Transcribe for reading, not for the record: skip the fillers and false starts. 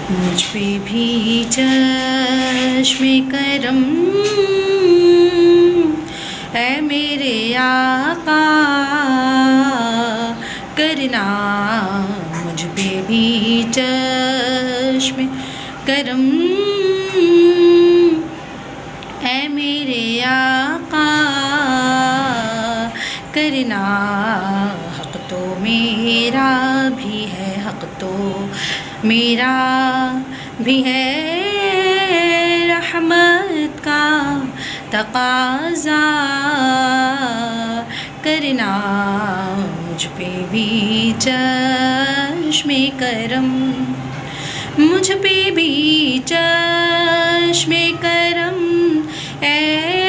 मुझ पे भी चश्मे करम है मेरे आका, करना मुझ पे भी चश्मे करम है मेरे आका, करना हक तो मेरा भी है, हक तो मेरा भी है, रहमत का तकाज़ा, करना मुझ पे भी चश्मे करम, मुझ पे भी चश्मे करम ए